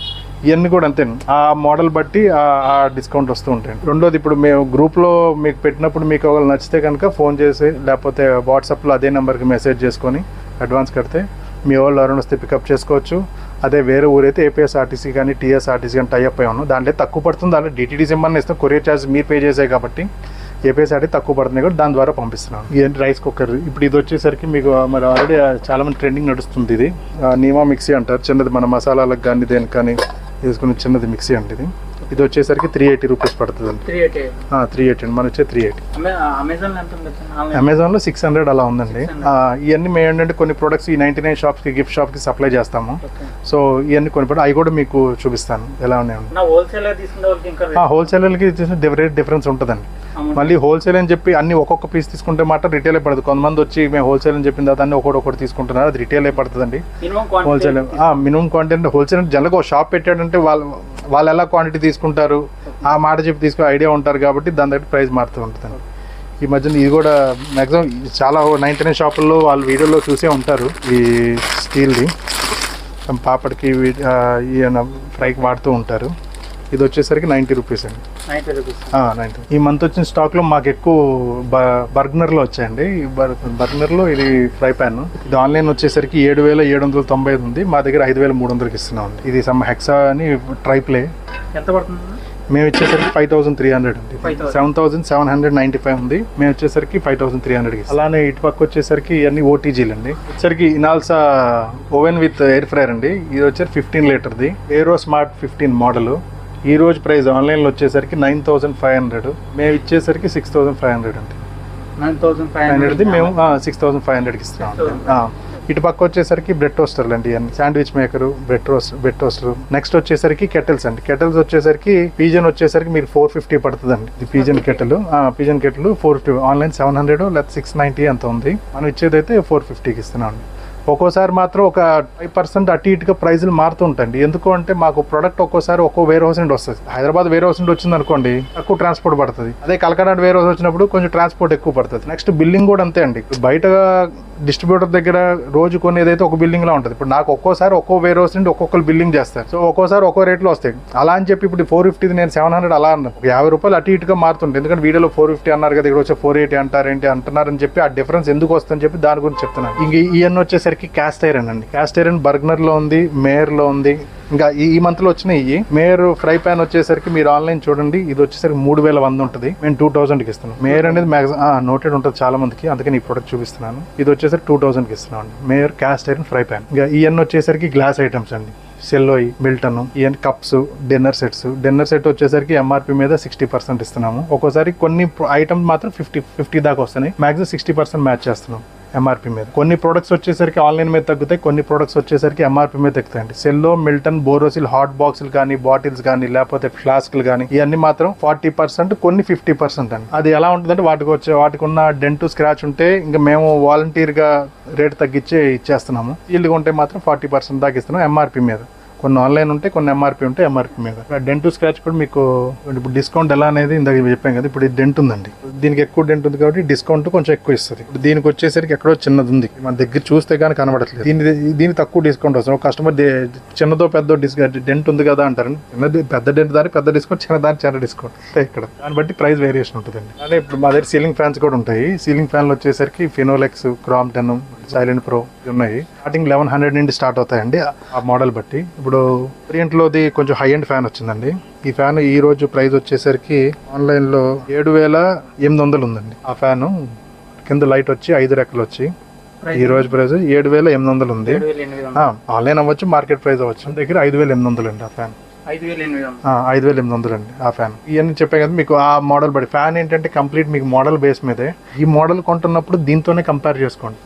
ఇవన్నీ కూడా అంతే. ఆ మోడల్ బట్టి ఆ డిస్కౌంట్ వస్తూ ఉంటాయి. రెండోది, ఇప్పుడు మేము గ్రూప్లో మీకు పెట్టినప్పుడు మీకు ఒకవేళ నచ్చితే కనుక ఫోన్ చేసి లేకపోతే వాట్సాప్లో అదే నెంబర్కి మెసేజ్ చేసుకొని అడ్వాన్స్ కడితే మీ వాళ్ళు ఎవరైనా వస్తే పికప్ చేసుకోవచ్చు. అదే వేరే ఊరైతే ఏపీఎస్ఆర్టీసీ కానీ టీఎస్ఆర్టీసీ కానీ టైఅప్ అయి ఉన్నాం, దాంట్లో తక్కువ పడుతుంది. దాంట్లో డిటీడీ సింబల్ని ఇస్తాం, కొరియర్ ఛార్జ్ మీరు పే చేసాయి కాబట్టి ఏపీఎస్ఆర్టీ తక్కువ పడుతుంది కూడా దాని ద్వారా పంపిస్తున్నాం. ఏంటి రైస్ కుక్కర్. ఇప్పుడు ఇది వచ్చేసరికి మీకు మరి ఆల్రెడీ చాలా మంది ట్రెండింగ్ నడుస్తుంది. ఇది నీమా మిక్సీ అంటారు, చిన్నది మన మసాలాలకు కానీ దేనికి కానీ తీసుకుని చిన్నది మిక్సీ అండి. ఇది వచ్చేసరికి 380 రూపీస్ పడుతుంది అండి. 380 మన వచ్చే 380. అమెజాన్లో 600 అలా ఉందండి. ఇవన్నీ మేము ఏంటంటే కొన్ని ప్రొడక్ట్స్ ఈ 99 షాప్స్కి, గిఫ్ట్ షాప్కి సప్లై చేస్తాము. సో ఇవన్నీ కొన్ని అవి కూడా మీకు చూపిస్తాను ఎలా ఉన్నాయండి. హోల్సేలర్కి రేట్ డిఫరెన్స్ ఉంటుందండి. మళ్ళీ హోల్సేల్ అని చెప్పి అన్ని ఒక్కొక్క పీస్ తీసుకుంటే మాట రిటైలే పడుతుంది. కొంతమంది వచ్చి మేము హోల్సేల్ అని చెప్పిన తర్వాత అన్ని ఒకటి తీసుకుంటున్నారు, అది రిటైలే పడుతుందండి. Wholesale minimum quantity. హోల్సేల్ అంటే జనరల్గా ఒక షాప్ పెట్టాడంటే వాళ్ళు ఎలా క్వాంటిటీ తీసుకుంటారు ఆ మాట చెప్పి తీసుకునే ఐడియా ఉంటారు కాబట్టి దాని దగ్గర ప్రైస్ మారుతూ ఉంటుందండి. ఈ మధ్యన ఇది కూడా మ్యాక్సిమం చాలా 99 షాపుల్లో వాళ్ళు వీడియోలో చూసే ఉంటారు. ఈ స్టీల్ది పాపడికి ఫ్రైకి వాడుతూ ఉంటారు. ఇది వచ్చేసరికి 90 రూపీస్ అండి. 90. ఈ మంత్ వచ్చిన స్టాక్లో మాకు ఎక్కువ బర్గనర్లో వచ్చాయండి. బర్గనర్లో ఇది ఫ్రై ప్యాన్. ఇది ఆన్లైన్ వచ్చేసరికి 7,795 ఉంది, మా దగ్గర 5,300కి ఇస్తున్నాం. ఇది సమ్ హెక్సా అని ట్రైప్లే. ఎంత పడుతుంది? మేము వచ్చేసరికి 5,300 అండి. 7,795 ఉంది, మేము వచ్చేసరికి 5,300కి. అలానే ఇటు పక్క వచ్చేసరికి ఇవన్నీ ఓటీజీలు అండి. వచ్చేసరికి Inalsa oven with air fryer అండి. ఇది వచ్చేసి 15 లీటర్ది ఏరో స్మార్ట్ 15 మోడల్. ఈ రోజు ప్రైస్ ఆన్లైన్లో వచ్చేసరికి 9,500, మేము ఇచ్చేసరికి 6,500 అండి. 9,500ది మేము 6,500కి ఇస్తున్నాం. ఇటు పక్క వచ్చేసరికి బ్రెడ్ టోస్టర్లు అండి, sandwich maker, bread toaster. Next వచ్చేసరికి కెటిల్స్ అండి. కెటిల్స్ వచ్చేసరికి పీజన్ వచ్చేసరికి మీరు 450 పడుతుందండి. ఇది పీజన్ కెటిల్ 450. ఆన్లైన్ 700 లేదా 690 అంత ఉంది, మనం ఇచ్చేదైతే 450కి ఇస్తున్నాం అండి. ఒక్కోసారి మాత్రం ఒక 5% అటు ఇటుగా ప్రైజులు మారుతూ ఉంటాయండి. ఎందుకు అంటే మాకు ప్రొడక్ట్ ఒక్కోసారి ఒక్కో వేర్ హౌస్ నుండి వస్తుంది. హైదరాబాద్ వేర్ హౌస్ నుండి వచ్చింది అనుకోండి, తక్కువ ట్రాన్స్పోర్ట్ పడుతుంది. అదే కలకత్తా వేర్ హౌస్ వచ్చినప్పుడు కొంచెం ట్రాన్స్పోర్ట్ ఎక్కువ పడుతుంది. నెక్స్ట్ బిల్లింగ్ కూడా అంతే అండి. బయట డిస్ట్రిబ్యూటర్ దగ్గర రోజు కొనేదైతే ఒక బిల్డింగ్లో ఉంటుంది. ఇప్పుడు నాకు ఒక్కోసారి ఒక్కో వేర్ హౌస్ నుండి ఒక్కొక్కరు బిల్డింగ్ చేస్తారు. సో ఒక్కోసారి ఒక్కో రేట్లో వస్తాయి. అలా అని చెప్పి ఇప్పుడు 450 నేను 700 అలా అన్నాను. ఒక 50 రూపాయలు అటు ఇటుగా మారుతుంటుంది. ఎందుకంటే వీడియోలో 450 అన్నారు కదా, ఇక్కడ వచ్చే 480 అంటారేంటి అంటున్నారని చెప్పి ఆ డిఫరెన్స్ ఎందుకు వస్తుందని చెప్పి దాని గురించి చెప్తున్నాను. ఇంక ఇవన్నీ వచ్చేసరికి క్యాస్ట్ ఐరన్ అండి. క్యాస్ట్ ఐరన్ బర్గ్నర్లో ఉంది, మేయర్లో ఉంది. ఇంకా ఈ మంత్లో వచ్చినాయి. ఈ మేయర్ ఫ్రై ప్యాన్ వచ్చేసరికి మీరు ఆన్లైన్ చూడండి, ఇది వచ్చేసరికి 3100 ఉంటుంది. మేము 2000కి ఇస్తున్నాం. మేయర్ అనేది నోటెడ్ ఉంటుంది చాలా మందికి, అందుకని ఈ ప్రొడక్ట్ చూపిస్తున్నాను. ఇది వచ్చేసరికి 2000కి ఇస్తున్నాం అండి. Mayor cast iron fry pan. ఇంకా ఇవన్నీ వచ్చేసరికి గ్లాస్ ఐటమ్స్ అండి. సెల్లోయి, మిల్టన్, ఇవన్నీ cups, dinner sets. Dinner set వచ్చేసరికి ఎంఆర్పి మీద 60% ఇస్తున్నాము. ఒక్కోసారి కొన్ని ఐటమ్స్ మాత్రం 50 దాకా వస్తున్నాయి. మాక్సిమం 60% మ్యాచ్ చేస్తున్నాం ఎంఆర్పి మీద. కొన్ని ప్రొడక్ట్స్ వచ్చేసరికి ఆన్లైన్ మీద తగ్గుతాయి, కొన్ని ప్రొడక్ట్స్ వచ్చేసరికి ఎంఆర్పి మీద తగ్గుతాయండి. సెల్లో, మిల్టన్, బోరోసిల్ హాట్ బాక్సులు కానీ, బాటిల్స్ కానీ, లేకపోతే ఫ్లాస్క్లు కానీ ఇవన్నీ మాత్రం 40%, కొన్ని 50% అండి. అది ఎలా ఉంటుందంటే వాటికి ఉన్న డెంట్ స్క్రాచ్ ఉంటే ఇంకా మేము వాలంటీర్గా రేట్ తగ్గించి ఇచ్చేస్తున్నాము. వీళ్ళు ఉంటే మాత్రం 40% దాకా ఇస్తున్నాం ఎంఆర్పి మీద. కొన్ని ఆన్లైన్ ఉంటాయి, కొన్ని ఎంఆర్పి ఉంటాయి ఎంఆర్పి మీద. డెంట్ స్క్రాచ్ కూడా మీకు ఇప్పుడు డిస్కౌంట్ ఎలా అనేది ఇందాక చెప్పాం కదా. ఇప్పుడు ఇది డెంట్ ఉందండి, దీనికి ఎక్కువ డెంట్ ఉంది కాబట్టి డిస్కౌంట్ కొంచెం ఎక్కువ ఇస్తుంది. ఇప్పుడు దీనికి వచ్చేసరికి ఎక్కడో చిన్నది ఉంది, మన దగ్గర చూస్తే కానీ కనబడట్లేదు. దీనికి తక్కువ డిస్కౌంట్ వస్తుంది. ఒక కస్టమర్ చిన్నదో పెద్ద డెంట్ ఉంది కదా అంటారండి. చిన్నది పెద్ద డెంట్ దానికి పెద్ద డిస్కౌంట్, చిన్న దానికి చిన్న డిస్కౌంట్. ఇక్కడ దాన్ని బట్టి ప్రైస్ వేరియేషన్ ఉంటుందండి. అంటే ఇప్పుడు మా దగ్గర సీలింగ్ ఫ్యాన్స్ కూడా ఉంటాయి. సీలింగ్ ఫ్యాన్లు వచ్చేసరికి ఫినోలెక్స్, క్రాంప్టన్, సైలెంట్ ప్రో ఉన్నాయి. స్టార్టింగ్ 1100 నుండి స్టార్ట్ అవుతాయండి ఆ మోడల్ బట్టి. ఇప్పుడు ఓరియంట్లోది కొంచెం హై ఎండ్ ఫ్యాన్ వచ్చిందండి. ఈ ఫ్యాన్ ఈ రోజు ప్రైస్ వచ్చేసరికి ఆన్లైన్లో 7800 ఉందండి. ఆ ఫ్యాన్ కింద లైట్ వచ్చి 5 రెక్కలు వచ్చి ఈ రోజు ప్రైస్ 7800 ఉంది. ఆన్లైన్ అవ్వచ్చు, మార్కెట్ ప్రైస్ అవ్వచ్చు. దగ్గర 5800 అండి ఆ ఫ్యాన్. 5800 అండి ఆ ఫ్యాన్. ఇవన్నీ చెప్పాను కదా మీకు. ఆ మోడల్ బట్టి ఫ్యాన్ ఏంటంటే కంప్లీట్ మీకు మోడల్ బేస్ మీదే. ఈ మోడల్ కొంటున్నప్పుడు దీంతోనే కంపేర్ చేసుకోండి.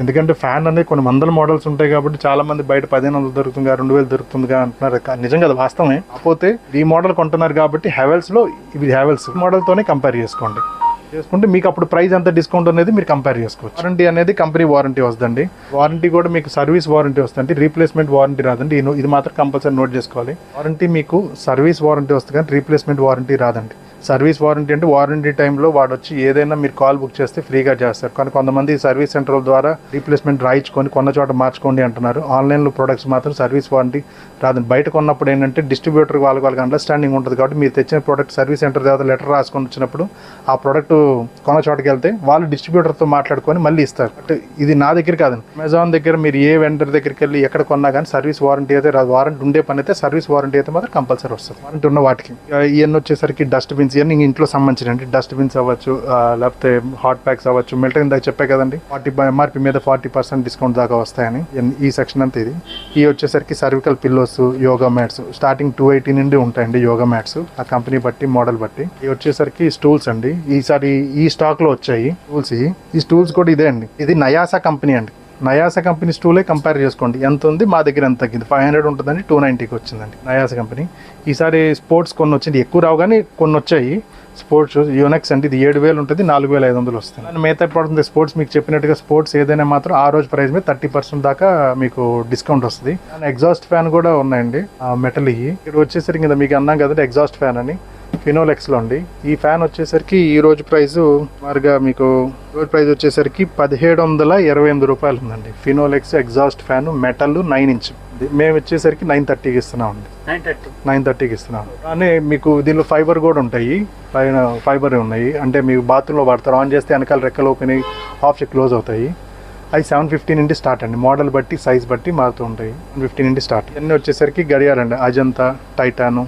ఎందుకంటే ఫ్యాన్ అనేది కొన్ని వందల మోడల్స్ ఉంటాయి కాబట్టి చాలా మంది బయట 1500 దొరుకుతుందిగా, 2000 దొరుకుతుందిగా అంటున్నారు. నిజంగా అది వాస్తవమే. కాకపోతే ఈ మోడల్ కొంటున్నారు కాబట్టి హ్యావెల్స్లో ఇది హ్యావెల్స్ మోడల్తోనే కంపేర్ చేసుకుంటే మీకు అప్పుడు ప్రైస్ ఎంత డిస్కౌంట్ అనేది మీరు కంపేర్ చేసుకోవచ్చు. వారంటీ అనేది కంపెనీ వారంటీ వస్తుందండి. వారంటీ కూడా మీకు సర్వీస్ వారంటీ వస్తుంది, రీప్లేస్మెంట్ వారంటీ రాదండి. ఇది మాత్రం కంపల్సరీ నోట్ చేసుకోవాలి. వారంటీ మీకు సర్వీస్ వారంటీ వస్తుంది కానీ రీప్లేస్మెంట్ వారంటీ రాదండి. సర్వీస్ వారంటీ అంటే వారంటీ టైంలో వాడు వచ్చి ఏదైనా మీరు కాల్ బుక్ చేస్తే ఫ్రీగా చేస్తారు. కానీ కొంతమంది సర్వీస్ సెంటర్ ద్వారా రీప్లేస్మెంట్ రాయించుకొని కొన్న చోట మార్చుకోండి అంటున్నారు. ఆన్లైన్లో ప్రొడక్ట్స్ మాత్రం సర్వీస్ వారంటీ రాదండి. బయట కొన్నప్పుడు ఏంటంటే డిస్ట్రిబ్యూటర్ వాళ్ళకి అండర్స్టాండింగ్ ఉంటుంది కాబట్టి మీరు తెచ్చిన ప్రోడక్ట్ సర్వీస్ సెంటర్ తర్వాత లెటర్ రాసుకొని వచ్చినప్పుడు ఆ ప్రోడక్ట్ కొన్న చోటకి వెళ్తే వాళ్ళు డిస్ట్రిబ్యూటర్తో మాట్లాడుకొని మళ్ళీ ఇస్తారు. బట్ ఇది నా దగ్గర కాదండి. అమెజాన్ దగ్గర మీరు ఏ వెండర్ దగ్గరికి వెళ్ళి ఎక్కడ కొన్నా కానీ సర్వీస్ వారంటీ అయితే రాదు. వారంటీ ఉండే పని అయితే సర్వీస్ వారంటీ అయితే మాత్రం కంపల్సరీ వస్తుంది. వారంటీ ఉన్న వాటికి ఇవన్నీ వచ్చేసరికి డస్ట్బిన్స్, ఇవన్నీ ఇంట్లో సంబంధించిన డస్ట్బిన్స్ అవ్వచ్చు, లేకపోతే హాట్ ప్యాక్స్ అవ్వచ్చు. మిల్టన్ ఇందాక చెప్పే కదండి, ఎంఆర్పి మీద 40% డిస్కౌంట్ దాకా వస్తాయని. ఈ సెక్షన్ అంతా ఇది. ఈ వచ్చేసరికి cervical pillows, yoga mats starting 280 నుండి ఉంటాయండి. యోగా మ్యాట్స్ ఆ కంపెనీ బట్టి, మోడల్ బట్టి. ఇవి వచ్చేసరికి స్టూల్స్ అండి. ఈసారి ఈ స్టాక్ లో వచ్చాయి స్టూల్స్. ఈ స్టూల్స్ కూడా ఇదే అండి. ఇది నయాసా కంపెనీ అండి. నయాసా కంపెనీ స్టూలే కంపేర్ చేసుకోండి ఎంత ఉంది. మా దగ్గర ఎంత తగ్గింది, 500 ఉంటుందండి, 290కి వచ్చిందండి నయాసా కంపెనీ. ఈసారి స్పోర్ట్స్ కొన్ని వచ్చింది, ఎక్కువ రావు కానీ కొన్ని వచ్చాయి. స్పోర్ట్స్ యూనెక్స్ అంటే ఇది 7000 ఉంటుంది, 4500 వస్తుంది. అండ్ మిగతా పడుతుంది స్పోర్ట్స్. మీకు చెప్పినట్టుగా స్పోర్ట్స్ ఏదైనా మాత్రం ఆ రోజు ప్రైస్ మీద 30% దాకా మీకు డిస్కౌంట్ వస్తుంది. అండ్ ఎగ్జాస్ట్ ఫ్యాన్ కూడా ఉన్నాయండి, మెటల్. ఇక్కడ వచ్చేసరికి కదా మీకు అన్నాం కదండి ఎగ్జాస్ట్ ఫ్యాన్ అని, ఫినోలెక్స్లో అండి. ఈ ఫ్యాన్ వచ్చేసరికి ఈ రోజు ప్రైస్ మారుగా మీకు రోజు ప్రైస్ వచ్చేసరికి 1728 రూపాయలు ఉందండి. Finolex exhaust fan metal 9 inch. మేము వచ్చేసరికి 930కి ఇస్తున్నామండి. 930కి ఇస్తున్నాం. కానీ మీకు దీనిలో ఫైబర్ కూడా ఉంటాయి, పైన ఫైబర్ ఉన్నాయి. అంటే మీకు బాత్రూంలో వాడతారు. ఆన్ చేస్తే వెనకాల రెక్కలు ఓపెన్ అయ్యి ఆఫ్ క్లోజ్ అవుతాయి. అవి 750 నుండి స్టార్ట్ అండి. మోడల్ బట్టి సైజ్ బట్టి మారుతూ ఉంటాయి. 750 నుండి స్టార్ట్. ఇవన్నీ వచ్చేసరికి గడియారండి, అజంతా, టైటాను,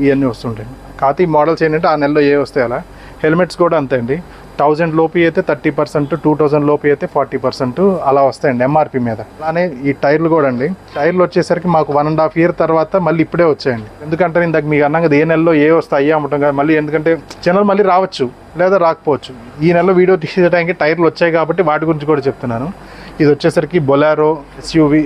ఇవన్నీ వస్తుంటాయి. కాకపోతే ఈ మోడల్స్ ఏంటంటే ఆ నెలలో ఏ వస్తాయి అలా. హెల్మెట్స్ కూడా అంతే అండి. 1000 లోపు అయితే 30%, 2000 లోపు అయితే 40% అలా వస్తాయండి ఎంఆర్పి మీద. అలానే ఈ టైర్లు కూడా అండి. టైర్లు వచ్చేసరికి మాకు 1.5 year తర్వాత మళ్ళీ ఇప్పుడే వచ్చాయండి. ఎందుకంటే ఇందాక మీకు అన్నాం కదా ఏ నెలలో ఏ వస్తాయి అమ్మటం కదా. మళ్ళీ ఎందుకంటే ఛానల్ మళ్ళీ రావచ్చు లేదా రాకపోవచ్చు. ఈ నెలలో వీడియో తీసేయడానికి టైర్లు వచ్చాయి కాబట్టి వాటి గురించి కూడా చెప్తున్నాను. ఇది వచ్చేసరికి బొలారో,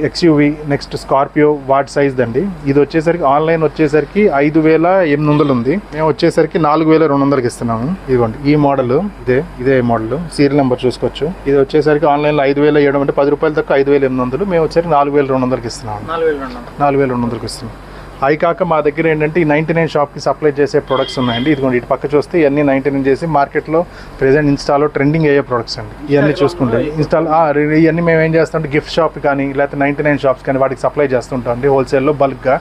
ఎక్స్యూవి, నెక్స్ట్ స్కార్పియో వాటి సైజ్ అండి. ఇది వచ్చేసరికి ఆన్లైన్ వచ్చేసరికి 5800 ఉంది. మేము వచ్చేసరికి 4200కి ఇస్తున్నాము. ఇదిగోండి ఈ మోడల్, ఇదే మోడల్, సీరియల్ నెంబర్ చూసుకోవచ్చు. ఇది వచ్చేసరికి ఆన్లైన్లో 5700 అంటే 10 రూపాయలు తక్కువ 5800. మేము వచ్చేసరికి 4200కి ఇస్తున్నాము. 4200కి ఇస్తున్నాం. అవి కాక మా దగ్గర ఏంటంటే ఈ 99 షాప్కి సప్లై చేసే ప్రొడక్ట్స్ ఉన్నాయండి. ఇదిగోండి ఇటు పక్క చూస్తే ఇవన్నీ 99 చేసి మార్కెట్లో ప్రెజెంట్ ఇన్స్టాలో ట్రెండింగ్ అయ్యే ప్రొడక్ట్స్ అండి. ఇవన్నీ చూసుకుంటే ఇవన్నీ మేము ఏం చేస్తామంటే గిఫ్ట్ షాప్ కానీ లేకపోతే 99 షాప్స్ కానీ వాటికి సప్లై చేస్తుంటాం అండి హోల్సేల్లో బల్క్గా.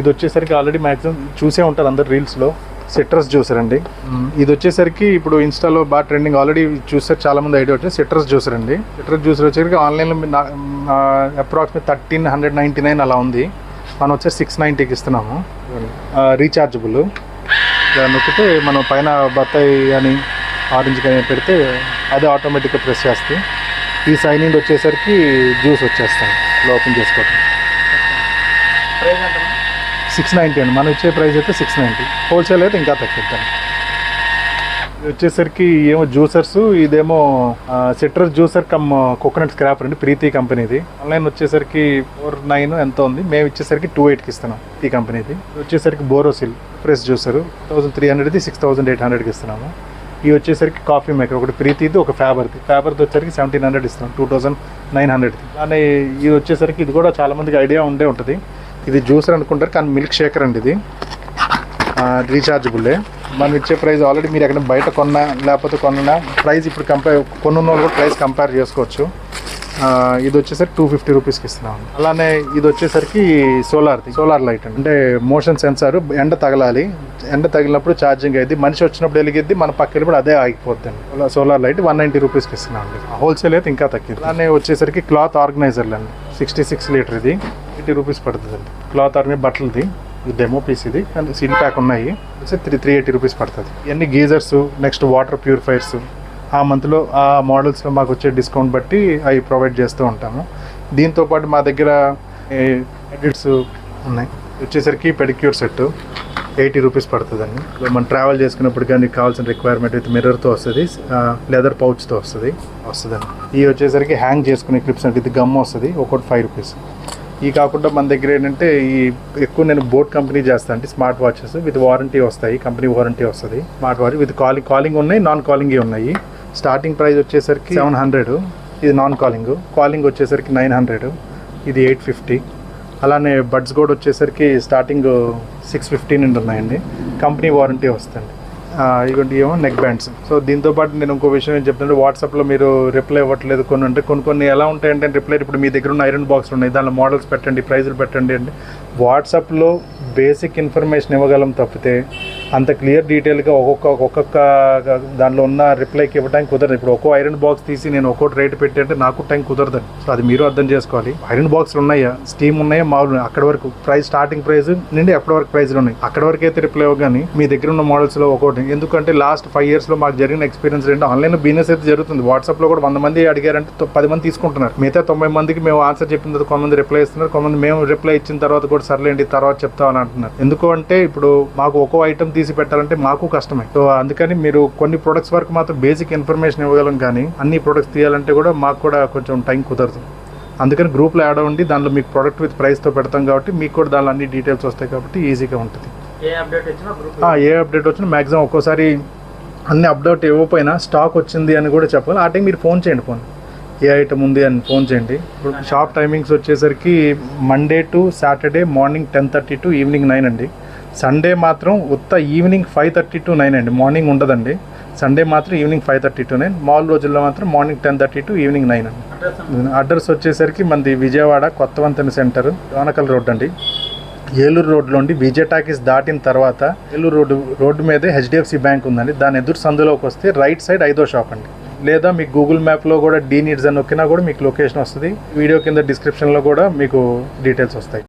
ఇది వచ్చేసరికి ఆల్రెడీ మ్యాక్సిమం చూసే ఉంటారు అందరు రీల్స్లో, సిట్రస్ జ్యూసర్ అండి. ఇది వచ్చేసరికి ఇప్పుడు ఇన్స్టాలో బాగా ట్రెండింగ్, ఆల్రెడీ చూసారు చాలా మంది ఐడియా వచ్చి సిట్రస్ జ్యూసర్ అండి. సిట్రస్ జ్యూసర్ వచ్చేసరికి ఆన్లైన్లో అప్రాక్సిమేట్ 1399 అలా ఉంది. మనం వచ్చేసి 690కి ఇస్తున్నాము. రీఛార్జబుల్ నొక్కితే మనం పైన బత్తాయి కానీ ఆరెంజ్ కానీ పెడితే అదే ఆటోమేటిక్గా ప్రెస్ చేస్తే ఈ సైనింగ్ వచ్చేసరికి జ్యూస్ వచ్చేస్తాం ఓపెన్ చేసుకోవటం. 690 అండి, మనం ఇచ్చే ప్రైస్ అయితే 690. హోల్సేల్ అయితే ఇంకా తగ్గిద్దాం. ఇది వచ్చేసరికి ఏమో జ్యూసర్స్, ఇదేమో citrus juicer come coconut scraper అండి, ప్రీతి కంపెనీది. ఆన్లైన్ వచ్చేసరికి 49 ఎంతో ఉంది, మేము ఇచ్చేసరికి 28కి ఇస్తున్నాం. ఈ కంపెనీది వచ్చేసరికి బోరోసిల్ ఫ్రెష్ జ్యూసర్ 1300ది 6800కి ఇస్తున్నాము. ఇవి వచ్చేసరికి కాఫీ మేకర్ ఒకటి ప్రీతిది, ఒక ఫ్యాబర్ది వచ్చేసరికి 1700 ఇస్తున్నాం, 2900ది. కానీ ఇది వచ్చేసరికి ఇది కూడా చాలా మందికి ఐడియా ఉండే ఉంటుంది. ఇది జ్యూసర్ అనుకుంటారు కానీ మిల్క్ షేకర్ అండి. ఇది రీఛార్జబుల్లే. మనం ఇచ్చే ప్రైస్ ఆల్రెడీ మీరు ఎక్కడ బయట కొన్నా లేకపోతే కొన్నా ప్రైస్ ఇప్పుడు కొన్న వాళ్ళు కూడా ప్రైస్ కంపేర్ చేసుకోవచ్చు. ఇది వచ్చేసరికి 250 రూపీస్కి ఇస్తున్నాం. అలానే ఇది వచ్చేసరికి సోలార్ లైట్ అంటే మోషన్ సెన్సార్. ఎండ తగలాలి, ఎండ తగిలినప్పుడు ఛార్జింగ్ అయింది, మనిషి వచ్చినప్పుడు వెలిగిద్ది, మన పక్క వెళ్ళినప్పుడు అదే ఆగిపోద్దండి. సోలార్ లైట్ 190 రూపీస్కి ఇస్తున్నాం అండి. హోల్సేల్ అయితే ఇంకా తగ్గింది. అలానే వచ్చేసరికి క్లాత్ ఆర్గనైజర్లు అండి, 66 లీటర్ ఇది 80 రూపీస్ పడుతుందండి. క్లాత్ ఆర్గనైజర్ బట్టలది డెమో పీస్ ఇది, అండ్ సీల్ ప్యాక్ ఉన్నాయి, 380 రూపీస్ పడుతుంది. ఇవన్నీ గీజర్స్, నెక్స్ట్ వాటర్ ప్యూరిఫైర్స్ ఆ మంత్లో ఆ మోడల్స్లో మాకు వచ్చే డిస్కౌంట్ బట్టి అవి ప్రొవైడ్ చేస్తూ ఉంటాము. దీంతోపాటు మా దగ్గర ఎడిట్స్ ఉన్నాయి. వచ్చేసరికి పెడిక్యూర్ సెట్ 80 రూపీస్ పడుతుందండి. మనం ట్రావెల్ చేసుకున్నప్పుడు కానీ కావాల్సిన రిక్వైర్మెంట్ విత్ మిర్రర్తో వస్తుంది, లెదర్ పౌచ్తో వస్తుందండి. ఇవి వచ్చేసరికి హ్యాంగ్ చేసుకునే క్లిప్స్ అంటే ఇది గమ్ వస్తుంది, ఒకటి 5 రూపీస్. ఈ కాకుండా మన దగ్గర ఏంటంటే ఈ ఎక్కువ నేను బోట్ కంపెనీ చేస్తాను అంటే స్మార్ట్ వాచెస్ విత్ వారంటీ వస్తాయి, కంపెనీ వారంటీ వస్తుంది. స్మార్ట్ వాచ్ విత్ కాలింగ్ ఉన్నాయి, నాన్ కాలింగ్ ఉన్నాయి. స్టార్టింగ్ ప్రైస్ వచ్చేసరికి 700, ఇది నాన్ కాలింగ్ వచ్చేసరికి 900, ఇది 850. అలానే బడ్స్ కూడా వచ్చేసరికి స్టార్టింగ్ 650 నుండి ఉన్నాయండి, కంపెనీ వారంటీ వస్తుంది. ఇటువంటి ఏమో నెక్ బ్యాండ్స్. సో దీంతోపాటు నేను ఇంకో విషయం ఏం చెప్తుంటే, వాట్సాప్లో మీరు రిప్లై ఇవ్వట్లేదు కొన్ని ఎలా ఉంటాయంటే రిప్లై ఇప్పుడు మీ దగ్గర ఉన్న ఐరన్ బాక్స్లు ఉన్నాయి, దానిలో మోడల్స్ పెట్టండి, ప్రైజులు పెట్టండి అంటే వాట్సాప్లో బేసిక్ ఇన్ఫర్మేషన్ ఇవ్వగలం తప్పితే అంత క్లియర్ డీటెయిల్గా ఒక్కొక్క దానిలో ఉన్న రిప్లైకి ఇవ్వడానికి కుదరదు. ఇప్పుడు ఒక్కో ఐరన్ బాక్స్ తీసి నేను ఒక్కోటి రేటు పెట్టి అంటే నాకు టైం కుదరదండి. సో అది మీరు అర్థం చేసుకోవాలి. ఐరన్ బాక్స్లు ఉన్నాయా, స్టీమ్ ఉన్నాయా, మామూలు అక్కడ వరకు ప్రైస్, స్టార్టింగ్ ప్రైస్ నుండి ఎప్పటి వరకు ప్రైజ్లు ఉన్నాయి, అక్కడ వరకు అయితే రిప్లై ఇవ్వగాని మీ దగ్గర ఉన్న మోడల్స్లో ఒక్కోటి. ఎందుకంటే లాస్ట్ 5 yearsలో మాకు జరిగిన ఎక్స్పీరియన్స్ ఏంటంటే ఆన్లైన్లో బిజినెస్ అయితే జరుగుతుంది, వాట్సాప్లో కూడా 100 మంది అడిగారంటే 10 మంది తీసుకుంటున్నారు, మిగతా 90 మందికి మేము ఆన్సర్ చెప్పిన తర్వాత కొంతమంది రిప్లై ఇస్తున్నారు, కొంతమంది మేము రిప్లై ఇచ్చిన తర్వాత కూడా సర్లేండి తర్వాత చెప్తామని అంటున్నారు. ఎందుకు అంటే ఇప్పుడు మాకు ఒక్కో ఐటమ్ తీసి పెట్టాలంటే మాకు కష్టమే. సో అందుకని మీరు కొన్ని ప్రొడక్ట్స్ వరకు మాత్రం బేసిక్ ఇన్ఫర్మేషన్ ఇవ్వగలం, కానీ అన్ని ప్రొడక్ట్స్ తీయాలంటే కూడా మాకు కూడా కొంచెం టైం కుదరదు. అందుకని గ్రూప్లో యాడ్ అవ్వండి, దానిలో మీకు ప్రొడక్ట్ విత్ ప్రైస్తో పెడతాం కాబట్టి మీకు కూడా దానిలో అన్ని డీటెయిల్స్ వస్తాయి కాబట్టి ఈజీగా ఉంటుంది. ఏ అప్డేట్ వచ్చినా మ్యాక్సిమం ఒక్కోసారి అన్ని అప్డేట్ ఇవ్వకపోయినా స్టాక్ వచ్చింది అని కూడా చెప్పాలి. ఆ టైం మీరు ఫోన్ చేయండి, ఏ ఐటమ్ ఉంది అని ఫోన్ చేయండి. ఇప్పుడు షాప్ టైమింగ్స్ వచ్చేసరికి Monday to Saturday morning 10:30 to evening 9 అండి. సండే మాత్రం ఉత్త ఈవినింగ్ 5:30 to 9 అండి, మార్నింగ్ ఉండదండి. సండే మాత్రం ఈవినింగ్ 5:30 to 9, మామూలు రోజుల్లో మాత్రం మార్నింగ్ 10:30 to ఈవినింగ్ 9 అండి. అడ్రస్ వచ్చేసరికి మనది విజయవాడ కొత్త వంతెన సెంటర్, డోర్నకల్ రోడ్ అండి. ఏలూరు రోడ్లో ఉండి విజయ్ టాకీస్ దాటిన తర్వాత ఏలూరు రోడ్డు మీదే HDFC బ్యాంక్ ఉందండి, దాని ఎదురు సందులోకి వస్తే రైట్ సైడ్ 5వ షాప్ అండి. లేదా మీకు గూగుల్ మ్యాప్లో కూడా డీ నీడ్స్ అని నొక్కినా కూడా మీకు లొకేషన్ వస్తుంది. వీడియో కింద డిస్క్రిప్షన్లో కూడా మీకు డీటెయిల్స్ వస్తాయి.